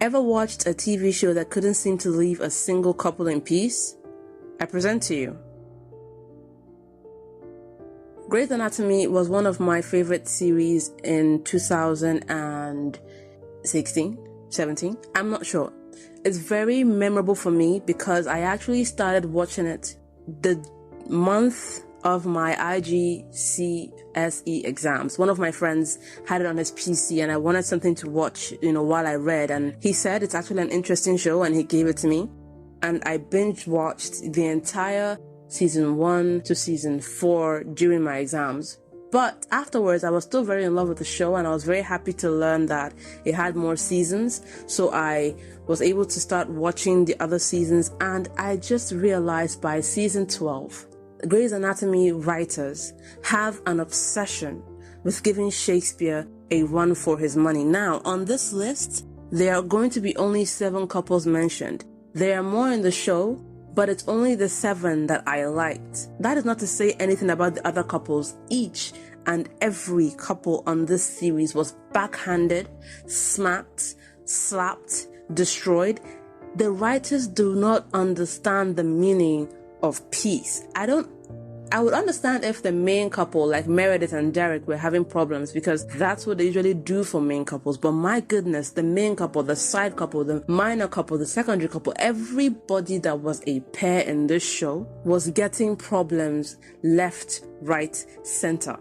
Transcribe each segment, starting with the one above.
Ever watched a TV show that couldn't seem to leave a single couple in peace? I present to you. Grey's Anatomy was one of my favorite series in 2016, 17, I'm not sure. It's very memorable for me because I actually started watching it the month of my IGCSE exams. One of my friends had it on his PC and I wanted something to watch, while I read, and he said it's actually an interesting show and he gave it to me. And I binge watched the entire season 1 to season 4 during my exams. But afterwards, I was still very in love with the show and I was very happy to learn that it had more seasons. So I was able to start watching the other seasons, and I just realized by season 12, Grey's Anatomy writers have an obsession with giving Shakespeare a run for his money. Now, on this list, there are going to be only 7 couples mentioned. There are more in the show, but it's only the 7 that I liked. That is not to say anything about the other couples. Each and every couple on this series was backhanded, smacked, slapped, destroyed. The writers do not understand the meaning of peace. I would understand if the main couple like Meredith and Derek were having problems, because that's what they usually do for main couples. But my goodness, the main couple, the side couple, the minor couple, the secondary couple, everybody that was a pair in this show was getting problems left, right, center.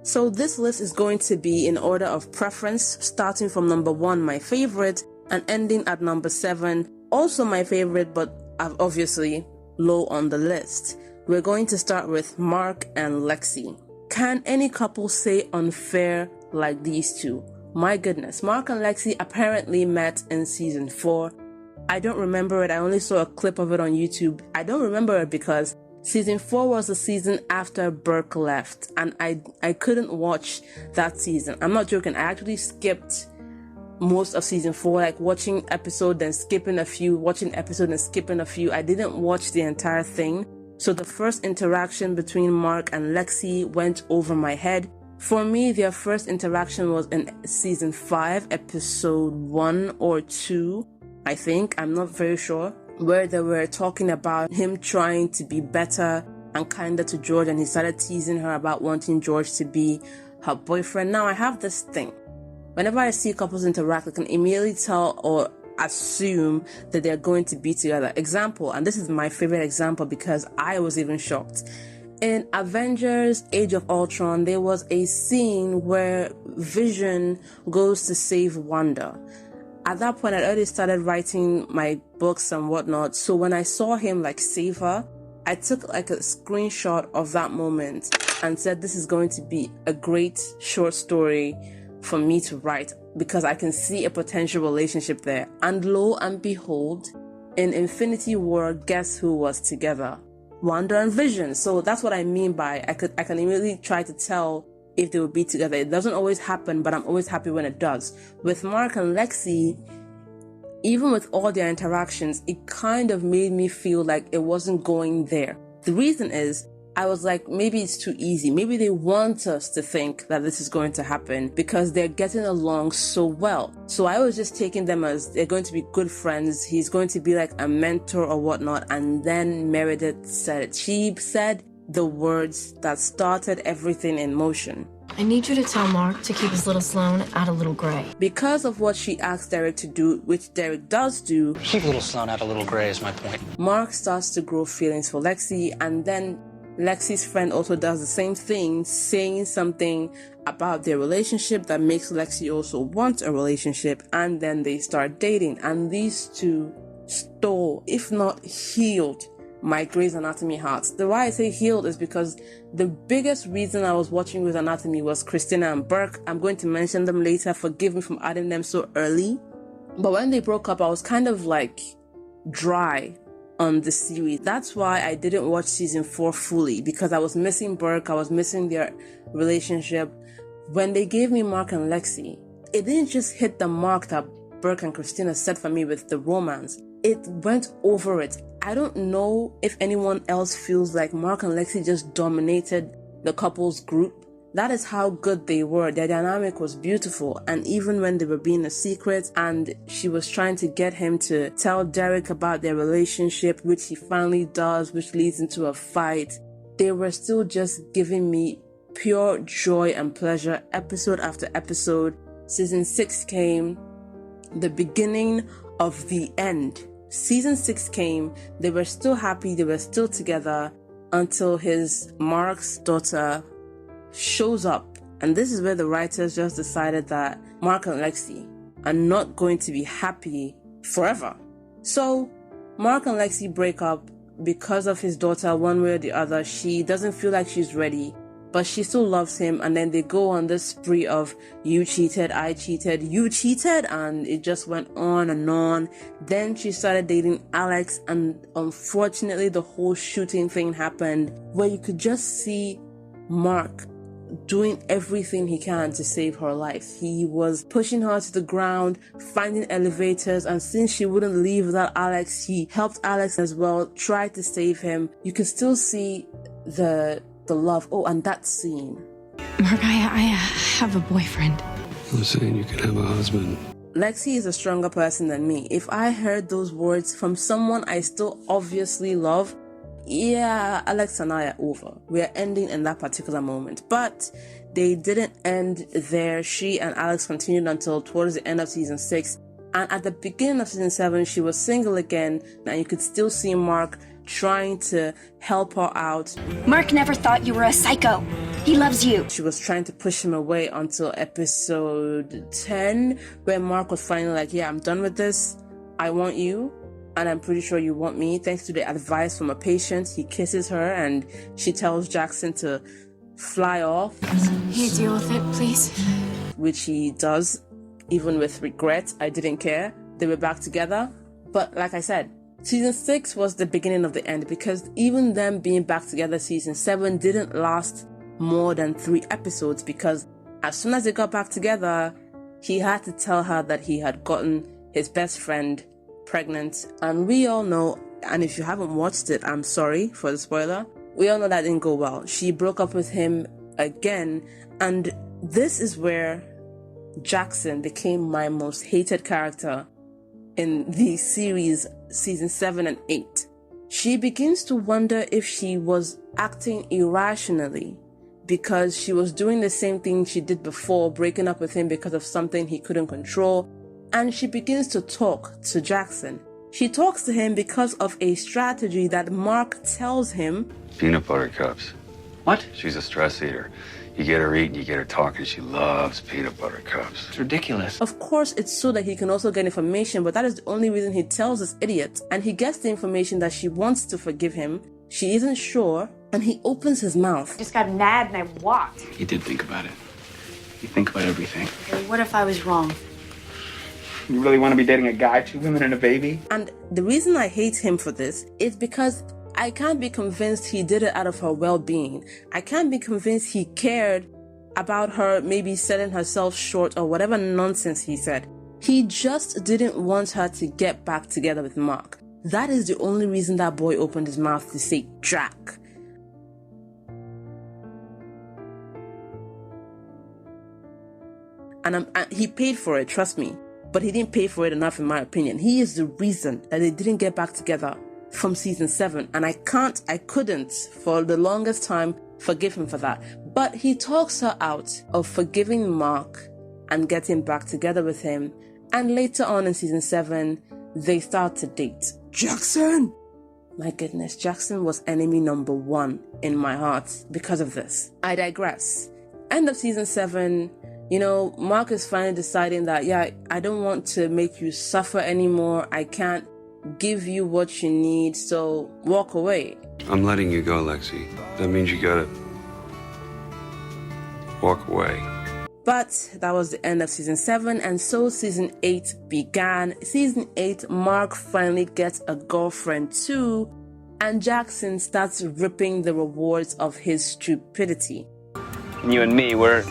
So this list is going to be in order of preference, starting from number 1, my favorite, and ending at number 7, also my favorite, but obviously low on the list. We're going to start with Mark and Lexie. Can any couple say unfair like these two? My goodness, Mark and Lexie apparently met in season 4. I don't remember it. I only saw a clip of it on YouTube. I don't remember it because season 4 was the season after Burke left, and I couldn't watch that season. I'm not joking. I actually skipped most of season 4, like watching episode then skipping a few, watching episode and skipping a few. I didn't watch the entire thing. So the first interaction between Mark and Lexie went over my head. For me, their first interaction was in season 5, episode 1 or 2, I think. I'm not very sure. Where they were talking about him trying to be better and kinder to George, and he started teasing her about wanting George to be her boyfriend. Now, I have this thing. Whenever I see couples interact, I can immediately tell or assume that they're going to be together. Example, and this is my favorite example because I was even shocked. In Avengers Age of Ultron, there was a scene where Vision goes to save Wanda. At that point, I'd already started writing my books and whatnot. So when I saw him save her, I took a screenshot of that moment and said, this is going to be a great short story for me to write, because I can see a potential relationship there. And lo and behold, in Infinity War, guess who was together? Wanda and Vision. So that's what I mean by I can immediately try to tell if they will be together. It doesn't always happen, but I'm always happy when it does. With Mark and Lexie, even with all their interactions, it kind of made me feel like it wasn't going there. The reason is, I was like, maybe it's too easy. Maybe they want us to think that this is going to happen because they're getting along so well. So I was just taking them as they're going to be good friends. He's going to be like a mentor or whatnot. And then Meredith said it. She said the words that started everything in motion. I need you to tell Mark to keep his little Sloane out of Little Gray. Because of what she asked Derek to do, which Derek does do. Keep little Sloane out of Little Gray is my point. Mark starts to grow feelings for Lexie, and then Lexie's friend also does the same thing, saying something about their relationship that makes Lexie also want a relationship, and then they start dating. And these two stole, if not healed, my Grey's Anatomy hearts. The why I say healed is because the biggest reason I was watching Grey's Anatomy was Christina and Burke. I'm going to mention them later. Forgive me for adding them so early. But when they broke up, I was kind of dry on the series. That's why I didn't watch season 4 fully, because I was missing Burke, I was missing their relationship. When they gave me Mark and Lexie, it didn't just hit the mark that Burke and Christina set for me with the romance. It went over it. I don't know if anyone else feels like Mark and Lexie just dominated the couples group. That is how good they were. Their dynamic was beautiful. And even when they were being a secret and she was trying to get him to tell Derek about their relationship, which he finally does, which leads into a fight, they were still just giving me pure joy and pleasure episode after episode. Season 6 came, the beginning of the end. Season 6 came, they were still happy, they were still together until Mark's daughter shows up. And this is where the writers just decided that Mark and Lexie are not going to be happy forever. So Mark and Lexie break up because of his daughter, one way or the other. She doesn't feel like she's ready, but she still loves him. And then they go on this spree of you cheated, I cheated, you cheated, and it just went on and on. Then she started dating Alex, and unfortunately the whole shooting thing happened, where you could just see Mark doing everything he can to save her life. He was pushing her to the ground, finding elevators, and since she wouldn't leave without Alex, he helped Alex as well, tried to save him. You can still see the love. Oh, and that scene. Mark, I have a boyfriend. Listen, you can have a husband. Lexie is a stronger person than me. If I heard those words from someone I still obviously love, yeah, Alex and I are over. We are ending in that particular moment. But they didn't end there. She and Alex continued until towards the end of season 6. And at the beginning of season 7, she was single again. Now you could still see Mark trying to help her out. Mark never thought you were a psycho. He loves you. She was trying to push him away until episode 10, where Mark was finally like, yeah, I'm done with this. I want you. And I'm pretty sure you want me. Thanks to the advice from a patient, he kisses her and she tells Jackson to fly off. You deal with it, please. Which he does, even with regret. I didn't care. They were back together. But like I said, season 6 was the beginning of the end, because even them being back together, season 7 didn't last more than 3 episodes, because as soon as they got back together, he had to tell her that he had gotten his best friend pregnant. And we all know, and if you haven't watched it, I'm sorry for the spoiler, we all know that didn't go well. She broke up with him again, and this is where Jackson became my most hated character in the series, season 7 and 8. She begins to wonder if she was acting irrationally, because she was doing the same thing she did before, breaking up with him because of something he couldn't control. And she begins to talk to Jackson. She talks to him because of a strategy that Mark tells him. Peanut butter cups. What? She's a stress eater. You get her eating, you get her talking. She loves peanut butter cups. It's ridiculous. Of course, it's so that he can also get information, but that is the only reason he tells this idiot. And he gets the information that she wants to forgive him. She isn't sure, and he opens his mouth. Just got mad and I walked. You did think about it. You think about everything. Okay, what if I was wrong? You really want to be dating a guy, 2 women and a baby? And the reason I hate him for this is because I can't be convinced he did it out of her well-being. I can't be convinced he cared about her maybe selling herself short or whatever nonsense he said. He just didn't want her to get back together with Mark. That is the only reason that boy opened his mouth to say Jack. And he paid for it, trust me. But he didn't pay for it enough, in my opinion. He is the reason that they didn't get back together from season 7. And I couldn't, for the longest time, forgive him for that. But he talks her out of forgiving Mark and getting back together with him. And later on in season 7, they start to date. Jackson! My goodness, Jackson was enemy number 1 in my heart because of this. I digress. End of season 7. You know, Mark is finally deciding that, yeah, I don't want to make you suffer anymore. I can't give you what you need, so walk away. I'm letting you go, Lexie. That means you gotta walk away. But that was the end of season 7, and so season 8 began. Season 8, Mark finally gets a girlfriend too, and Jackson starts reaping the rewards of his stupidity. You and me, we're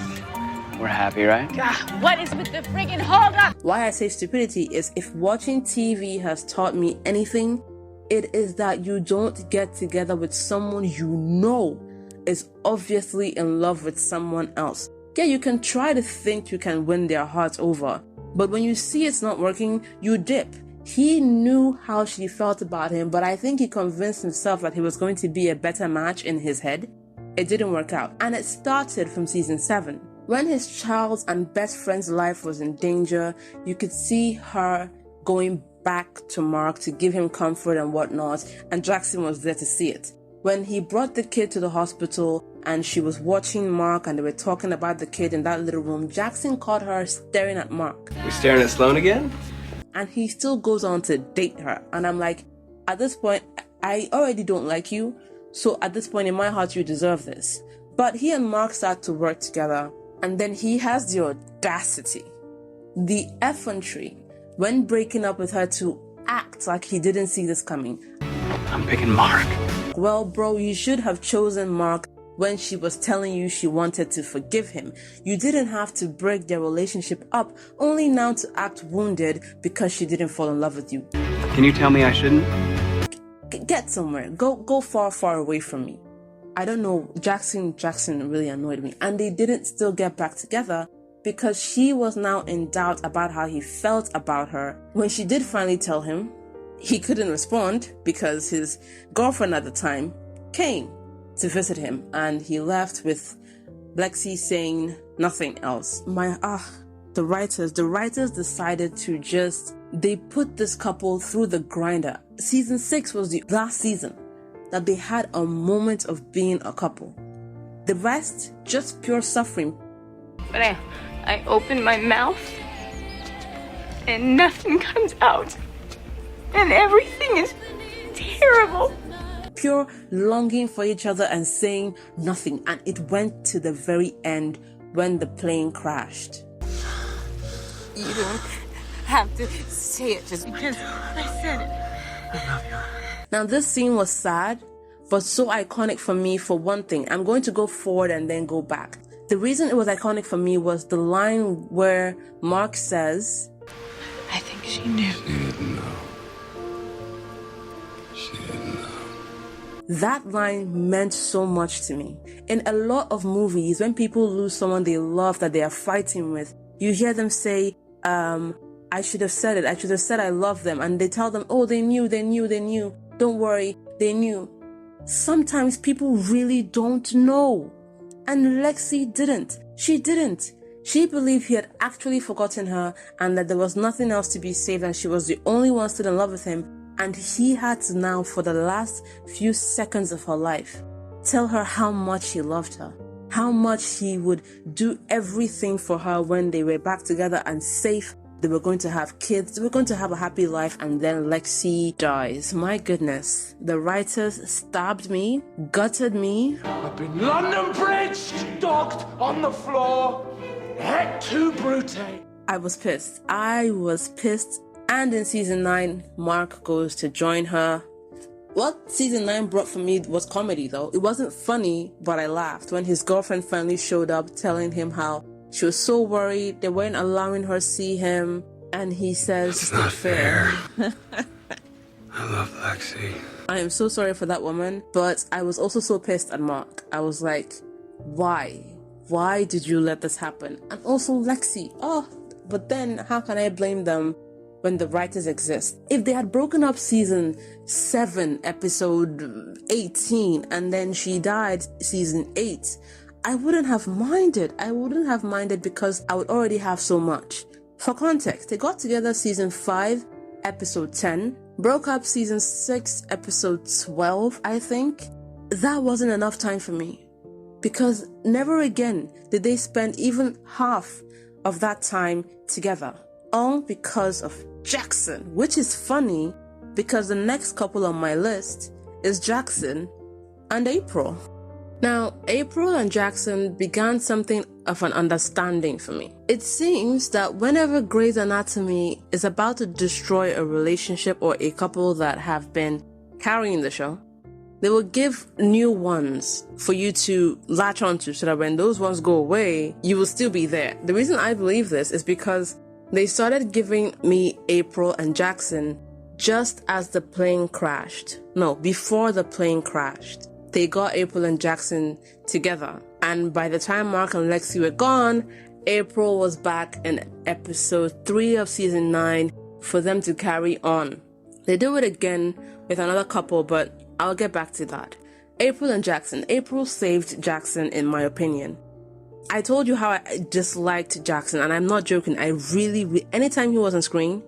happy, right? God, what is with the friggin' hold up? Why I say stupidity is, if watching TV has taught me anything, it is that you don't get together with someone you know is obviously in love with someone else. Yeah, you can try to think you can win their hearts over, but when you see it's not working, you dip. He knew how she felt about him, but I think he convinced himself that he was going to be a better match in his head. It didn't work out, and it started from season 7. When his child's and best friend's life was in danger, you could see her going back to Mark to give him comfort and whatnot, and Jackson was there to see it. When he brought the kid to the hospital and she was watching Mark and they were talking about the kid in that little room, Jackson caught her staring at Mark. We staring at Sloane again? And he still goes on to date her. And I'm like, at this point, I already don't like you. So at this point in my heart, you deserve this. But he and Mark start to work together. And then he has the audacity, the effrontery, when breaking up with her, to act like he didn't see this coming. I'm picking Mark. Well, bro, you should have chosen Mark when she was telling you she wanted to forgive him. You didn't have to break their relationship up, only now to act wounded because she didn't fall in love with you. Can you tell me I shouldn't? Get somewhere. Go far away from me. I don't know. Jackson really annoyed me. And they didn't still get back together because she was now in doubt about how he felt about her. When she did finally tell him, he couldn't respond because his girlfriend at the time came to visit him, and he left with Lexie saying nothing else. The writers decided to they put this couple through the grinder. Season 6 was the last season that they had a moment of being a couple. The rest, just pure suffering. But I open my mouth and nothing comes out. And everything is terrible. Pure longing for each other and saying nothing. And it went to the very end when the plane crashed. You don't have to say it just because I said it. I love you. Now this scene was sad, but so iconic for me for one thing. I'm going to go forward and then go back. The reason it was iconic for me was the line where Mark says, I think she knew. She didn't know. She didn't know. That line meant so much to me. In a lot of movies, when people lose someone they love that they are fighting with, you hear them say, I should have said it. I should have said I love them. And they tell them, oh, they knew. Don't worry, they knew. Sometimes people really don't know. And Lexie didn't. She didn't. She believed he had actually forgotten her and that there was nothing else to be saved and she was the only one still in love with him. And he had to now, for the last few seconds of her life, tell her how much he loved her. How much he would do everything for her when they were back together and safe. They were going to have kids. They were going to have a happy life. And then Lexie dies. My goodness. The writers stabbed me, gutted me. I've been London Bridge, dogged on the floor, head to brute. I was pissed. And in season 9, Mark goes to join her. What season 9 brought for me was comedy though. It wasn't funny, but I laughed when his girlfriend finally showed up telling him how she was so worried they weren't allowing her see him. And he says, It's not fair. I love Lexie. I am so sorry for that woman, but I was also so pissed at Mark. I was like, why? Why did you let this happen? And also Lexie. But then how can I blame them when the writers exist? If they had broken up season 7, episode 18, and then she died season 8, I wouldn't have minded. Because I would already have so much. For context, they got together season 5, episode 10, broke up season 6, episode 12, I think. That wasn't enough time for me. Because never again did they spend even half of that time together. All because of Jackson, which is funny because the next couple on my list is Jackson and April. Now, April and Jackson began something of an understanding for me. It seems that whenever Grey's Anatomy is about to destroy a relationship or a couple that have been carrying the show, they will give new ones for you to latch onto so that when those ones go away, you will still be there. The reason I believe this is because they started giving me April and Jackson just as the plane crashed. No, before the plane crashed. they got April and Jackson together. And by the time Mark and Lexie were gone, April was back in episode 3 of season 9 for them to carry on. They do it again with another couple, but I'll get back to that. April and Jackson. April saved Jackson, in my opinion. I told you how I disliked Jackson, and I'm not joking. I really, anytime he was on screen,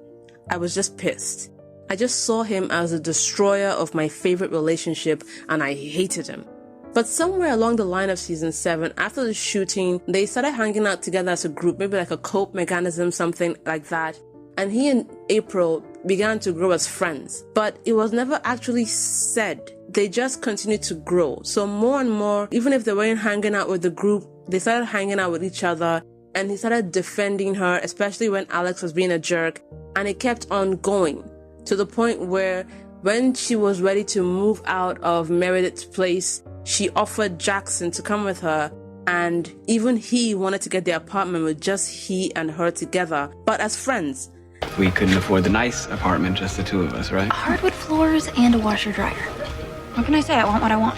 I was just pissed. I just saw him as a destroyer of my favorite relationship, and I hated him. But somewhere along the line of season 7, after the shooting, they started hanging out together as a group, maybe like a cope mechanism, something like that. And he and April began to grow as friends. But it was never actually said. They just continued to grow. So more and more, even if they weren't hanging out with the group, they started hanging out with each other. And he started defending her, especially when Alex was being a jerk. And it kept on going to the point where when she was ready to move out of Meredith's place, she offered Jackson to come with her. And even he wanted to get the apartment with just he and her together, but as friends. We couldn't afford the nice apartment, just the two of us, right? Hardwood floors and a washer dryer. What can I say? I want what I want.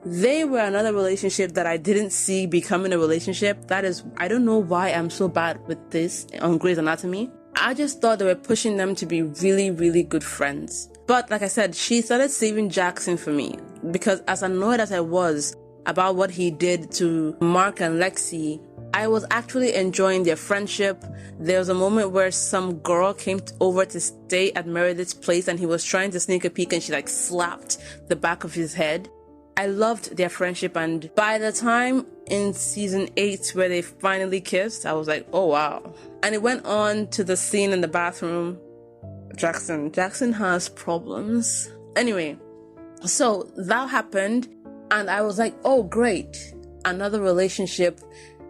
They were another relationship that I didn't see becoming a relationship. That is, I don't know why I'm so bad with this on Grey's Anatomy. I just thought they were pushing them to be really, really good friends. But like I said, she started saving Jackson for me because as annoyed as I was about what he did to Mark and Lexie, I was actually enjoying their friendship. There was a moment where some girl came over to stay at Meredith's place and he was trying to sneak a peek and she like slapped the back of his head. I loved their friendship, and by the time in season 8 where they finally kissed, I was like, oh wow. And it went on to the scene in the bathroom. Jackson has problems. Anyway, so that happened and I was like, oh great, another relationship.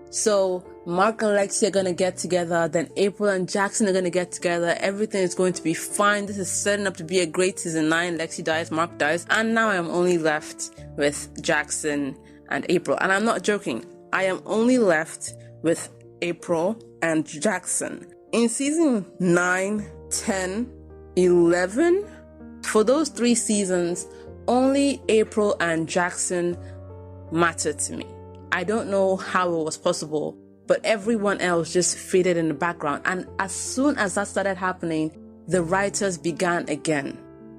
So Mark and Lexie are going to get together, then April and Jackson are going to get together. Everything is going to be fine. This is setting up to be a great season 9. Lexie dies, Mark dies, and now I am only left with Jackson and April. And I'm not joking. I am only left with April and Jackson. In season 9, 10, 11, for those 3 seasons, only April and Jackson mattered to me. I don't know how it was possible, but everyone else just faded in the background. And as soon as that started happening, the writers began again.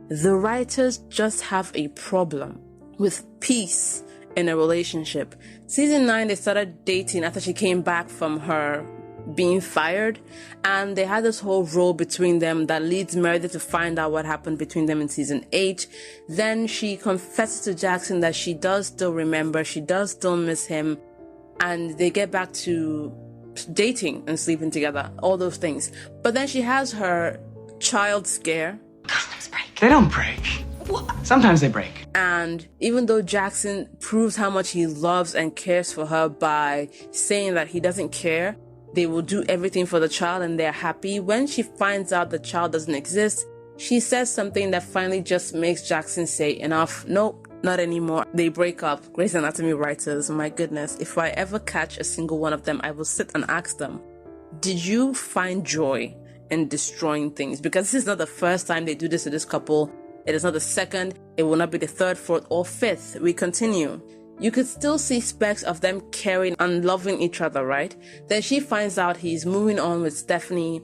The writers just have a problem with peace in a relationship. Season 9, they started dating after she came back from her being fired, and they had this whole role between them that leads Meredith to find out what happened between them in season 8. Then she confesses to Jackson that she does still remember, she does still miss him, and they get back to dating and sleeping together, all those things. But then she has her child scare. Condoms break. They don't break. What? Sometimes they break. And even though Jackson proves how much he loves and cares for her by saying that he doesn't care, they will do everything for the child and they're happy. When she finds out the child doesn't exist, she says something that finally just makes Jackson say, enough, nope, not anymore. They break up. Grey's Anatomy writers, my goodness, if I ever catch a single one of them, I will sit and ask them, did you find joy in destroying things? Because this is not the first time they do this to this couple. It is not the second. It will not be the third, fourth, or fifth. We continue. You could still see specks of them caring and loving each other, right? Then she finds out he's moving on with Stephanie.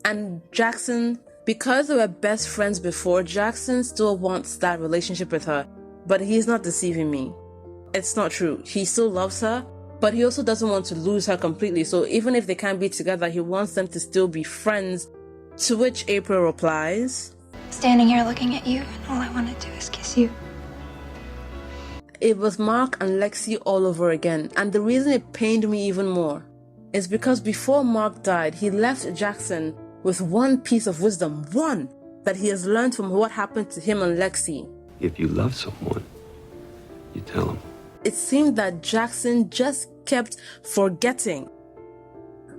And Jackson, because they were best friends before, Jackson still wants that relationship with her. But he's not deceiving me. It's not true. He still loves her, but he also doesn't want to lose her completely. So even if they can't be together, he wants them to still be friends. To which April replies, Standing here looking at you, and all I want to do is kiss you. it was Mark and Lexie all over again. And the reason it pained me even more is because before Mark died, he left Jackson with one piece of wisdom, one that he has learned from what happened to him and Lexie. If you love someone, you tell them. It seemed that Jackson just kept forgetting.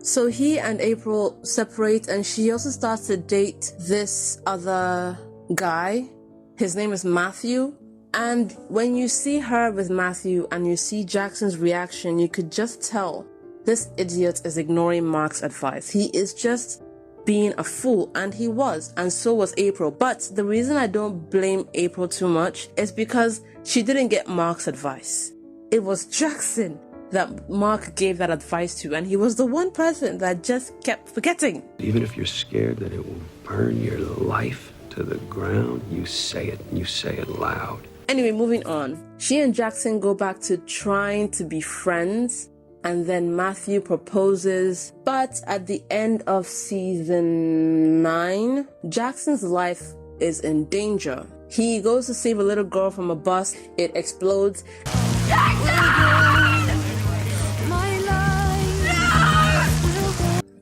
So he and April separate, and she also starts to date this other guy. His name is Matthew. And when you see her with Matthew and you see Jackson's reaction, you could just tell this idiot is ignoring Mark's advice. He is just being a fool, and he was, and so was April. But the reason I don't blame April too much is because she didn't get Mark's advice. It was Jackson that Mark gave that advice to, and he was the one person that just kept forgetting. Even if you're scared that it will burn your life to the ground, you say it, and you say it loud. Anyway, moving on. She and Jackson go back to trying to be friends, and then Matthew proposes. But at the end of season 9, Jackson's life is in danger. He goes to save a little girl from a bus. It explodes.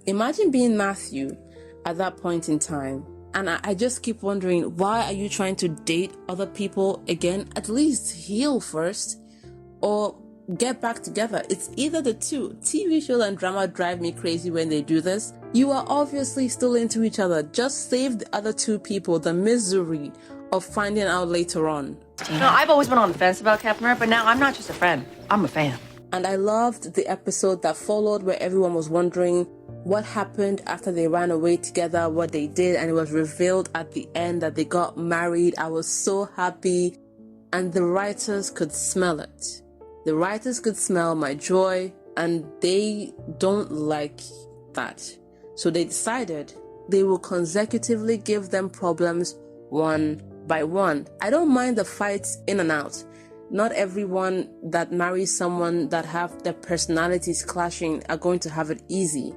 Imagine being Matthew at that point in time. And I just keep wondering, why are you trying to date other people again? At least heal first or get back together. It's either the two. TV shows and drama drive me crazy when they do this. You are obviously still into each other. Just save the other two people the misery of finding out later on. No, I've always been on the fence about Captain America, but now I'm not just a friend. I'm a fan. And I loved the episode that followed where everyone was wondering what happened after they ran away together, what they did, and it was revealed at the end that they got married. I was so happy, and the writers could smell it. The writers could smell my joy, and they don't like that. So they decided they will consecutively give them problems one by one. I don't mind the fights in and out. Not everyone that marries someone that have their personalities clashing are going to have it easy.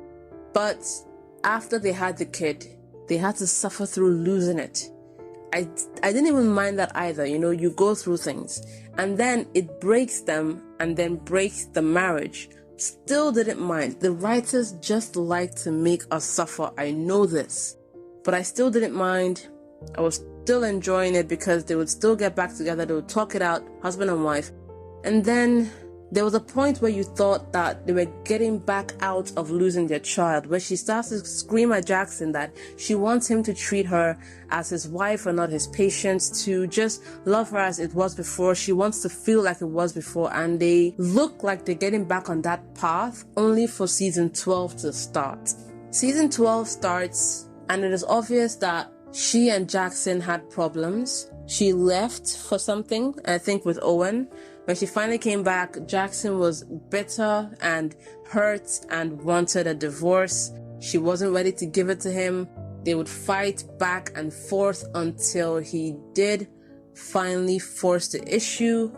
But after they had the kid, they had to suffer through losing it. I didn't even mind that either. You know, you go through things and then it breaks them and then breaks the marriage. Still didn't mind. The writers just like to make us suffer. I know this, but I still didn't mind. I was still enjoying it because they would still get back together. They would talk it out, husband and wife. And then there was a point where you thought that they were getting back out of losing their child, where she starts to scream at Jackson that she wants him to treat her as his wife and not his patient, to just love her as it was before. She wants to feel like it was before, and they look like they're getting back on that path, only for season 12 to start. Season 12 starts, and it is obvious that she and Jackson had problems. She left for something, I think with Owen. When she finally came back, Jackson was bitter and hurt and wanted a divorce. She wasn't ready to give it to him. They would fight back and forth until he did finally force the issue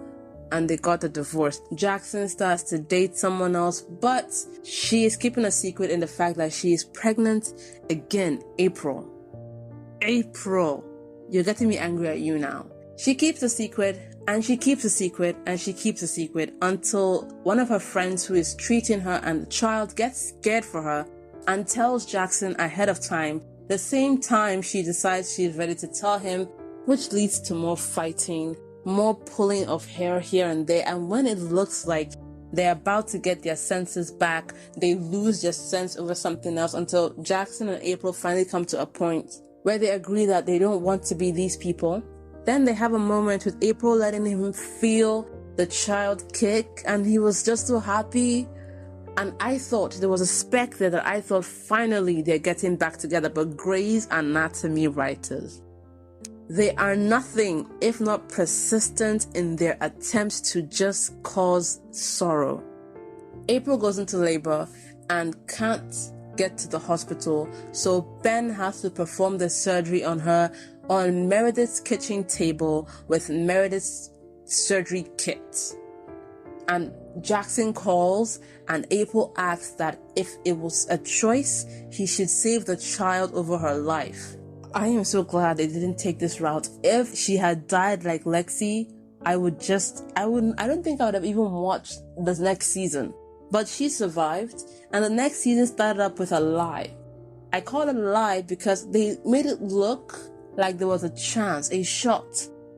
and they got a divorce. Jackson starts to date someone else, but she is keeping a secret in the fact that she is pregnant again. April, you're getting me angry at you now. She keeps a secret. And she keeps a secret, and she keeps a secret until one of her friends who is treating her and the child gets scared for her and tells Jackson ahead of time, the same time she decides she's ready to tell him, which leads to more fighting, more pulling of hair here and there. And when it looks like they're about to get their senses back, they lose their sense over something else until Jackson and April finally come to a point where they agree that they don't want to be these people. Then they have a moment with April letting him feel the child kick, and he was just so happy. And I thought there was a speck there that I thought finally they're getting back together. But Grey's Anatomy writers, they are nothing if not persistent in their attempts to just cause sorrow. April goes into labor and can't get to the hospital, so Ben has to perform the surgery on her on Meredith's kitchen table with Meredith's surgery kit. And Jackson calls, and April asks that if it was a choice, he should save the child over her life. I am so glad they didn't take this route. If she had died like Lexie, I don't think I would have even watched the next season. But she survived, and the next season started up with a lie. I call it a lie because they made it look like there was a chance, a shot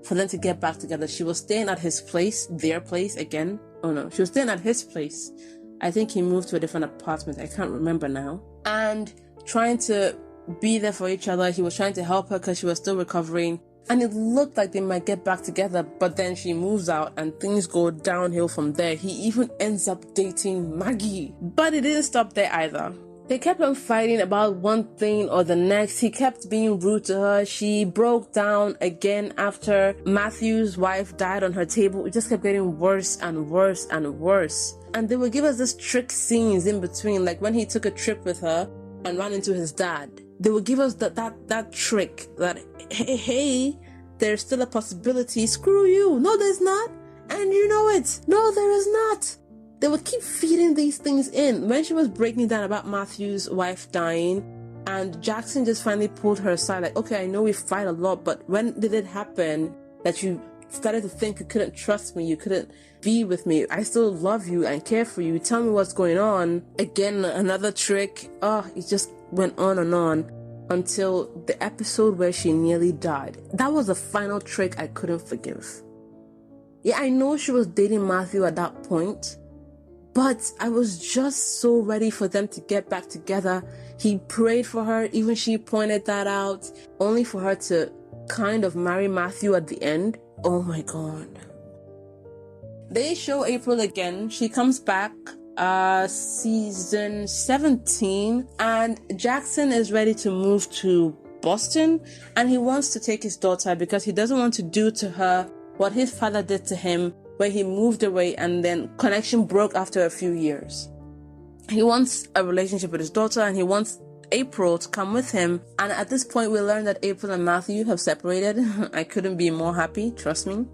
for them to get back together. She was staying at his place, their place again. Oh no, she was staying at his place. I think he moved to a different apartment. I can't remember now. And trying to be there for each other. He was trying to help her because she was still recovering. And it looked like they might get back together, but then she moves out and things go downhill from there. He even ends up dating Maggie. But it didn't stop there either. They kept on fighting about one thing or the next. He kept being rude to her. She broke down again after Matthew's wife died on her table. It just kept getting worse and worse and worse. And they would give us this trick scenes in between, like when he took a trip with her and ran into his dad. They would give us that trick that, hey, there's still a possibility. Screw you. No, there's not. And you know it. No, there is not. They would keep feeding these things in. When she was breaking down about Matthew's wife dying, and Jackson just finally pulled her aside, like, okay, I know we fight a lot, but when did it happen that you started to think you couldn't trust me, you couldn't be with me? I still love you and care for you. Tell me what's going on. Again, another trick. It just went on and on until the episode where she nearly died. That was the final trick I couldn't forgive. Yeah, I know she was dating Matthew at that point, but I was just so ready for them to get back together. He prayed for her, even she pointed that out, only for her to kind of marry Matthew at the end. Oh my God. They show April again. She comes back, season 17, and Jackson is ready to move to Boston, and he wants to take his daughter because he doesn't want to do to her what his father did to him, where he moved away and then connection broke after a few years. He wants a relationship with his daughter, and he wants April to come with him. And at this point, we learn that April and Matthew have separated. I couldn't be more happy, trust me.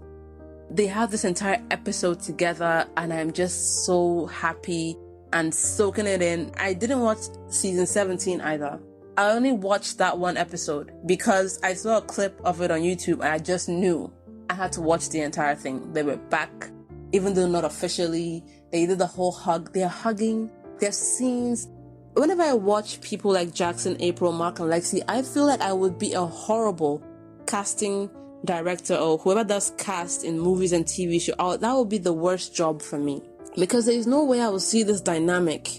They have this entire episode together, and I'm just so happy and soaking it in. I didn't watch season 17 either. I only watched that one episode because I saw a clip of it on YouTube, and I just knew I had to watch the entire thing. They were back, even though not officially. They did the whole hug. They're hugging. Their scenes. Whenever I watch people like Jackson, April, Mark, and Lexie, I feel like I would be a horrible casting director, or whoever does cast in movies and TV shows. That would be the worst job for me, because there is no way I will see this dynamic,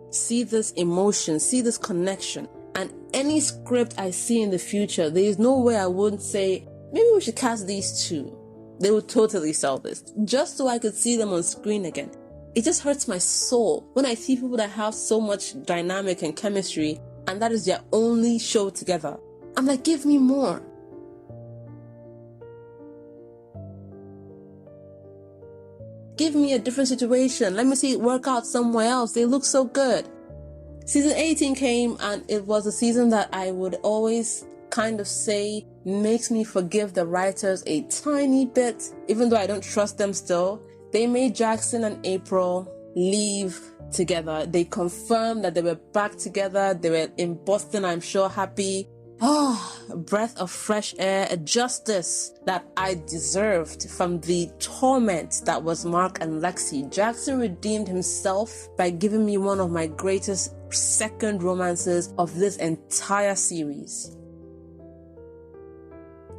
see this emotion, see this connection. And any script I see in the future, there is no way I wouldn't say, maybe we should cast these two. They would totally sell this, just so I could see them on screen again. It just hurts my soul when I see people that have so much dynamic and chemistry, and that is their only show together. I'm like, give me more. Give me a different situation. Let me see it work out somewhere else. They look so good. Season 18 came, and it was a season that I would always kind of say makes me forgive the writers a tiny bit, even though I don't trust them still. They made Jackson and April leave together. They confirmed that they were back together. They were in Boston, I'm sure, happy. A breath of fresh air, a justice that I deserved from the torment that was Mark and Lexie. Jackson redeemed himself by giving me one of my greatest second romances of this entire series.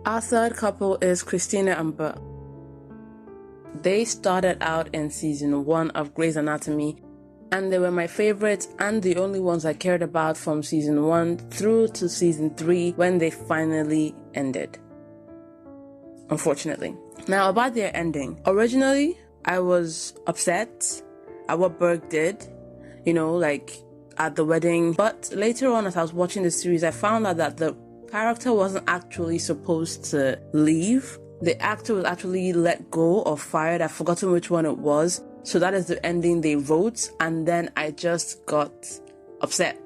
Our third couple is Christina and Burke. They started out in season 1 of Grey's Anatomy, and they were my favorites and the only ones I cared about from season 1 through to season 3 when they finally ended. Unfortunately. Now, about their ending. Originally, I was upset at what Burke did, like at the wedding. But later on, as I was watching the series, I found out that the character wasn't actually supposed to leave. The actor was actually let go or fired. I've forgotten which one it was. So that is the ending they wrote, and then I just got upset.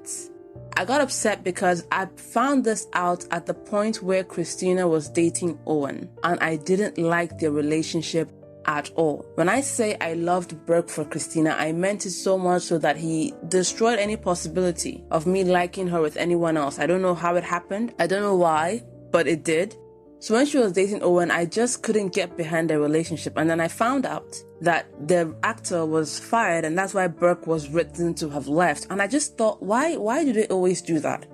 I got upset because I found this out at the point where Christina was dating Owen, and I didn't like their relationship at all. When I say I loved Burke for Christina, I meant it so much so that he destroyed any possibility of me liking her with anyone else. I don't know how it happened. I don't know why, but it did. So when she was dating Owen, I just couldn't get behind their relationship. And then I found out that the actor was fired, and that's why Burke was written to have left. And I just thought, why do they always do that?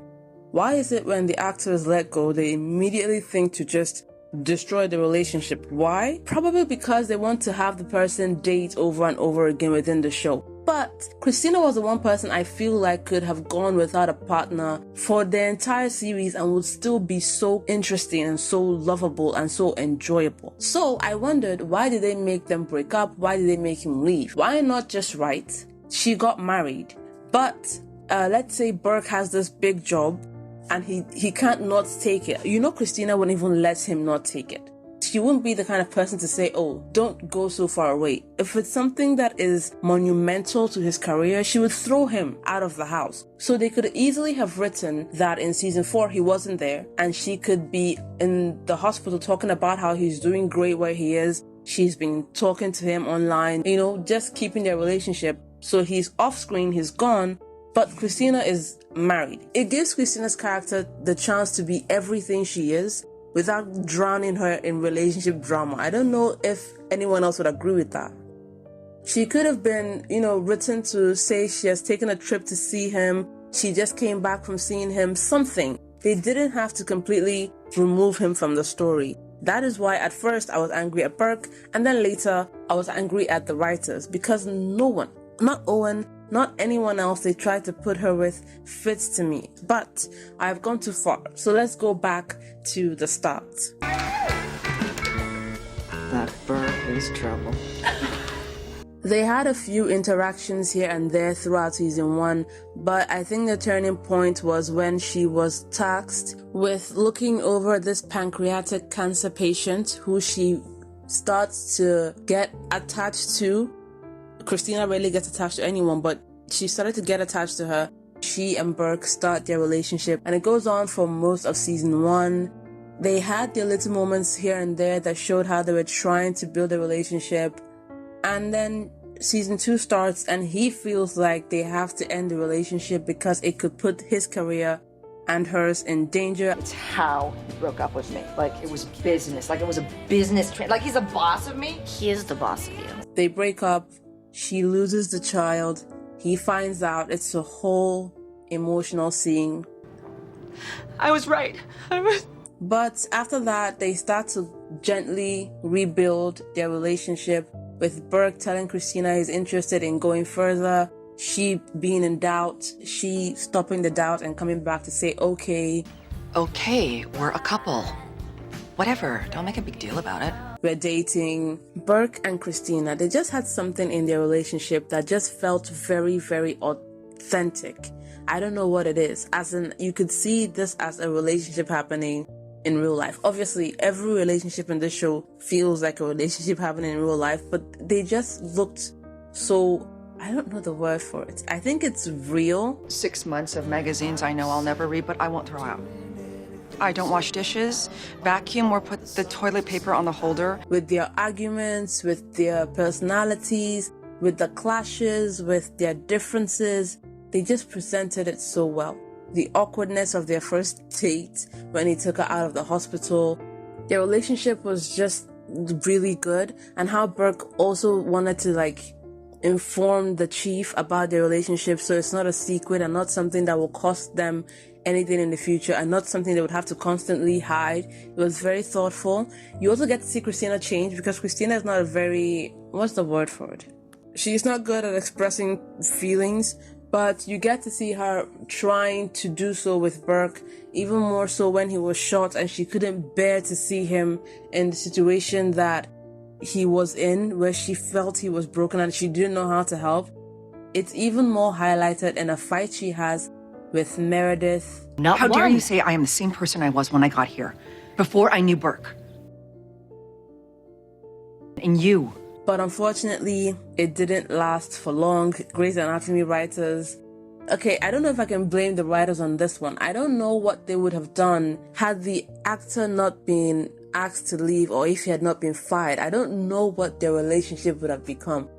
Why is it when the actor is let go, they immediately think to just destroy the relationship? Why? Probably because they want to have the person date over and over again within the show. But Christina was the one person I feel like could have gone without a partner for the entire series and would still be so interesting and so lovable and so enjoyable. So I wondered, why did they make them break up? Why did they make him leave? Why not just write? She got married. But let's say Burke has this big job and he can't not take it. You know, Christina wouldn't even let him not take it. She wouldn't be the kind of person to say, oh, don't go so far away. If it's something that is monumental to his career, she would throw him out of the house. So they could easily have written that in season 4 he wasn't there and she could be in the hospital talking about how he's doing great where he is. She's been talking to him online, you know, just keeping their relationship. So he's off screen, he's gone, but Christina is married. It gives Christina's character the chance to be everything she is without drowning her in relationship drama. I don't know if anyone else would agree with that. She could have been, you know, written to say she has taken a trip to see him. She just came back from seeing him, something. They didn't have to completely remove him from the story. That is why at first I was angry at Burke, and then later I was angry at the writers, because no one, not Owen, not anyone else they tried to put her with fits to me. But I've gone too far, so let's go back to the start. That Burke is trouble. They had a few interactions here and there throughout season 1, but I think the turning point was when she was tasked with looking over this pancreatic cancer patient who she starts to get attached to. Christina rarely gets attached to anyone, but she started to get attached to her. She and Burke start their relationship, and it goes on for most of season 1. They had their little moments here and there that showed how they were trying to build a relationship. And then season 2 starts and he feels like they have to end the relationship because it could put his career and hers in danger. It's how he broke up with me. Like, it was business. Like, it was a business like, he's a boss of me. He is the boss of you. They break up. She loses the child. He finds out. It's a whole emotional scene. I was right. But after that, they start to gently rebuild their relationship, with Burke telling Christina he's interested in going further, she being in doubt, she stopping the doubt and coming back to say, okay, we're a couple. Whatever, don't make a big deal about it. We're dating. Burke and Christina, they just had something in their relationship that just felt very, very authentic. I don't know what it is. As in, you could see this as a relationship happening in real life. Obviously, every relationship in this show feels like a relationship happening in real life, but they just looked so, I don't know the word for it. I think it's real. 6 months of magazines I know I'll never read, but I won't throw out. I don't wash dishes, vacuum, or put the toilet paper on the holder. With their arguments, with their personalities, with the clashes, with their differences, they just presented it so well. The awkwardness of their first date when he took her out of the hospital. Their relationship was just really good, and how Burke also wanted to inform the chief about their relationship so it's not a secret and not something that will cost them anything in the future and not something they would have to constantly hide. It was very thoughtful. You also get to see Christina change because Christina is not a very, what's the word for it? She's not good at expressing feelings, but you get to see her trying to do so with Burke, even more so when he was shot and she couldn't bear to see him in the situation that he was in, where she felt he was broken and she didn't know how to help. It's even more highlighted in a fight she has with Meredith. How dare you say I am the same person I was when I got here, before I knew Burke. And you. But unfortunately, it didn't last for long. Grey's Anatomy writers. Okay, I don't know if I can blame the writers on this one. I don't know what they would have done had the actor not been asked to leave or if he had not been fired. I don't know what their relationship would have become.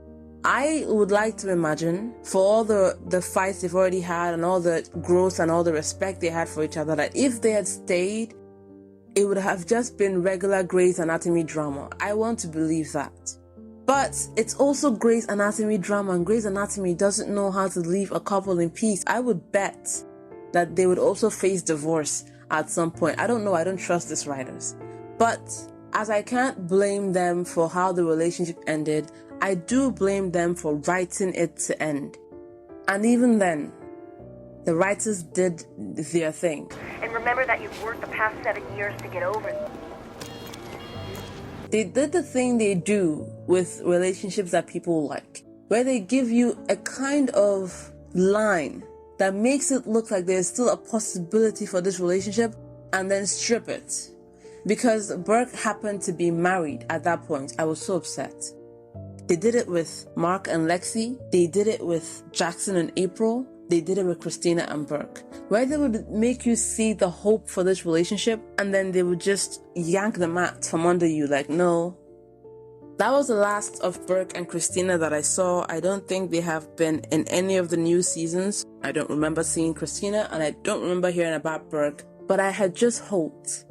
I would like to imagine, for all the fights they've already had and all the growth and all the respect they had for each other, that if they had stayed, it would have just been regular Grey's Anatomy drama. I want to believe that. But it's also Grey's Anatomy drama, and Grey's Anatomy doesn't know how to leave a couple in peace. I would bet that they would also face divorce at some point. I don't know. I don't trust these writers. But as I can't blame them for how the relationship ended, I do blame them for writing it to end. And even then, the writers did their thing. And remember that you've worked the past 7 years to get over it. They did the thing they do with relationships that people like, where they give you a kind of line that makes it look like there's still a possibility for this relationship and then strip it. Because Burke happened to be married at that point. I was so upset. They did it with Mark and Lexie. They did it with Jackson and April. They did it with Christina and Burke. Where they would make you see the hope for this relationship and then they would just yank the mat from under you like, no. That was the last of Burke and Christina that I saw. I don't think they have been in any of the new seasons. I don't remember seeing Christina and I don't remember hearing about Burke. But I had just hoped,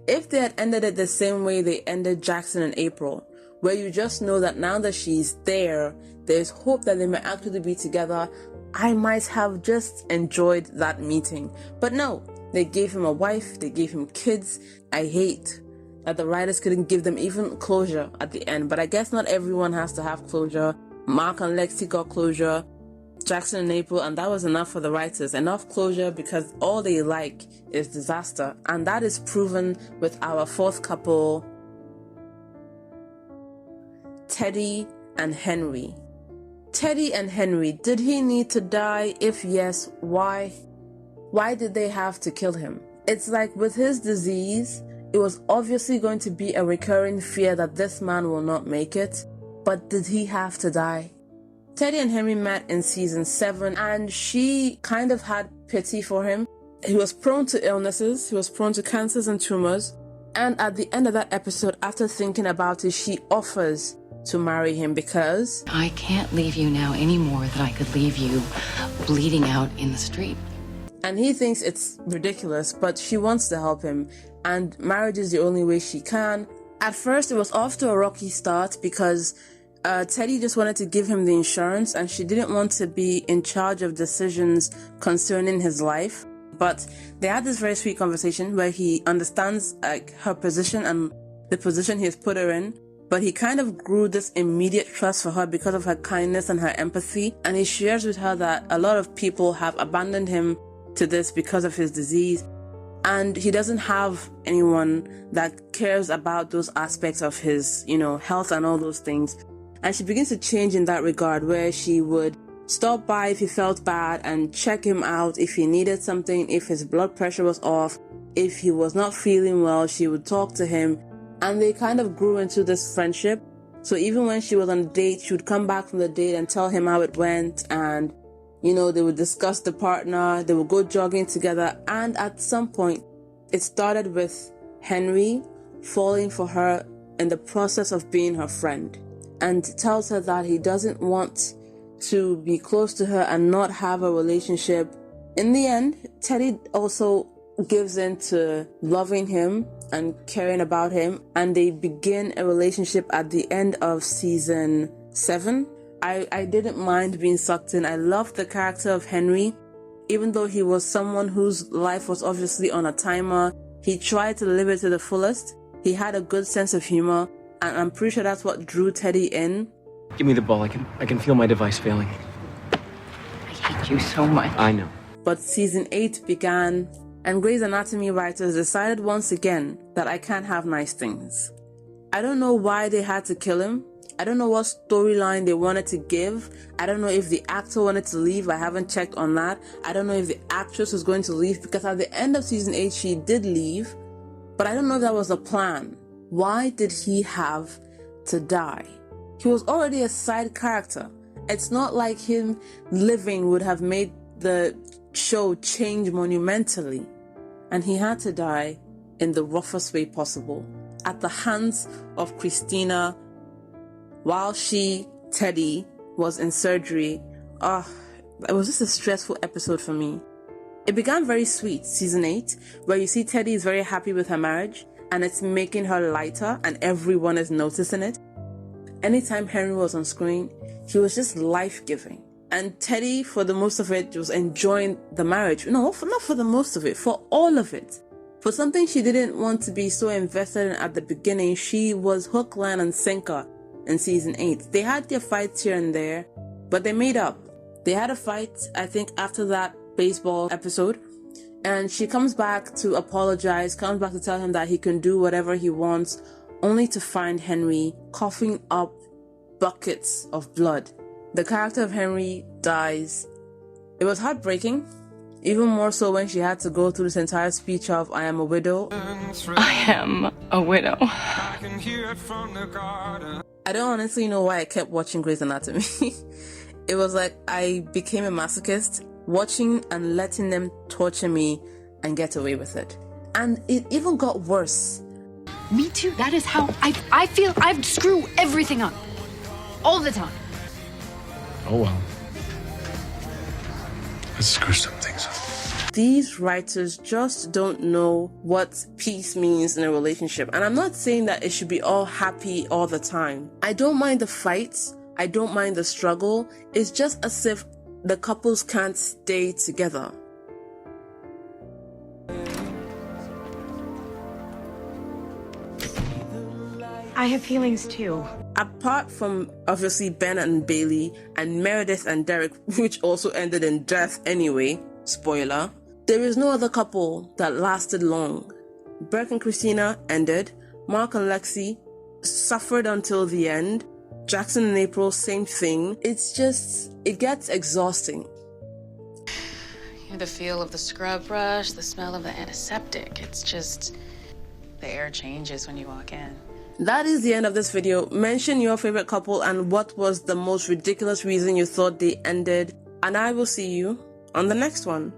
if they had ended it the same way they ended Jackson and April, where you just know that now that she's there, there's hope that they may actually be together, I might have just enjoyed that meeting. But no, they gave him a wife, they gave him kids. I hate that the writers couldn't give them even closure at the end. But I guess not everyone has to have closure. Mark and Lexie got closure, Jackson and April, and that was enough for the writers. Enough closure, because all they like is disaster. And that is proven with our fourth couple, Teddy and Henry. Teddy and Henry, did he need to die? If yes, why? Why did they have to kill him? It's like with his disease, it was obviously going to be a recurring fear that this man will not make it. But did he have to die? Teddy and Henry met in season 7 and she kind of had pity for him. He was prone to illnesses, he was prone to cancers and tumors. And at the end of that episode, after thinking about it, she offers to marry him because I can't leave you now any more than I could leave you bleeding out in the street. And he thinks it's ridiculous, but she wants to help him. And marriage is the only way she can. At first, it was off to a rocky start because Teddy just wanted to give him the insurance and she didn't want to be in charge of decisions concerning his life. But they had this very sweet conversation where he understands her position and the position he has put her in. But he kind of grew this immediate trust for her because of her kindness and her empathy. And he shares with her that a lot of people have abandoned him to this because of his disease. And he doesn't have anyone that cares about those aspects of his, health and all those things. And she begins to change in that regard, where she would stop by if he felt bad and check him out if he needed something, if his blood pressure was off, if he was not feeling well, she would talk to him. And they kind of grew into this friendship. So even when she was on a date, she would come back from the date and tell him how it went. And, they would discuss the partner, they would go jogging together. And at some point, it started with Henry falling for her in the process of being her friend. And tells her that he doesn't want to be close to her and not have a relationship. In the end, Teddy also gives in to loving him and caring about him, and they begin a relationship at the end of season 7. I didn't mind being sucked in. I loved the character of Henry. Even though he was someone whose life was obviously on a timer, he tried to live it to the fullest. He had a good sense of humor, and I'm pretty sure that's what drew Teddy in. Give me the ball. I can feel my device failing. I hate you so much. I know. But season 8 began, and Grey's Anatomy writers decided once again that I can't have nice things. I don't know why they had to kill him. I don't know what storyline they wanted to give. I don't know if the actor wanted to leave. I haven't checked on that. I don't know if the actress was going to leave, because at the end of season 8 she did leave. But I don't know if that was the plan. Why did he have to die? He was already a side character. It's not like him living would have made the show change monumentally. And he had to die in the roughest way possible, at the hands of Christina, while Teddy, was in surgery. It was just a stressful episode for me. It began very sweet, season 8, where you see Teddy is very happy with her marriage, and it's making her lighter, and everyone is noticing it. Anytime Henry was on screen, he was just life-giving. And Teddy, for the most of it, was enjoying the marriage. No, not for the most of it, for all of it. For something she didn't want to be so invested in at the beginning, she was hook, line, and sinker in season 8. They had their fights here and there, but they made up. They had a fight, I think, after that baseball episode. And she comes back to apologize, comes back to tell him that he can do whatever he wants, only to find Henry coughing up buckets of blood. The character of Henry dies It was heartbreaking, even more so when she had to go through this entire speech of, I am a widow. I am a widow. I don't honestly know why I kept watching Grey's Anatomy. It was like I became a masochist, watching and letting them torture me and get away with it. And it even got worse. Me too. That is how I feel. I screw everything up. All the time. Oh well. Let's screw some things up. These writers just don't know what peace means in a relationship. And I'm not saying that it should be all happy all the time. I don't mind the fights. I don't mind the struggle. It's just as if the couples can't stay together. I have feelings too. Apart from obviously Ben and Bailey and Meredith and Derek, which also ended in death anyway, spoiler, there is no other couple that lasted long. Burke and Christina ended. Mark and Lexie suffered until the end. Jackson and April, same thing. It's just, it gets exhausting. You know, the feel of the scrub brush, the smell of the antiseptic. It's just, the air changes when you walk in. That is the end of this video. Mention your favorite couple and what was the most ridiculous reason you thought they ended. And I will see you on the next one.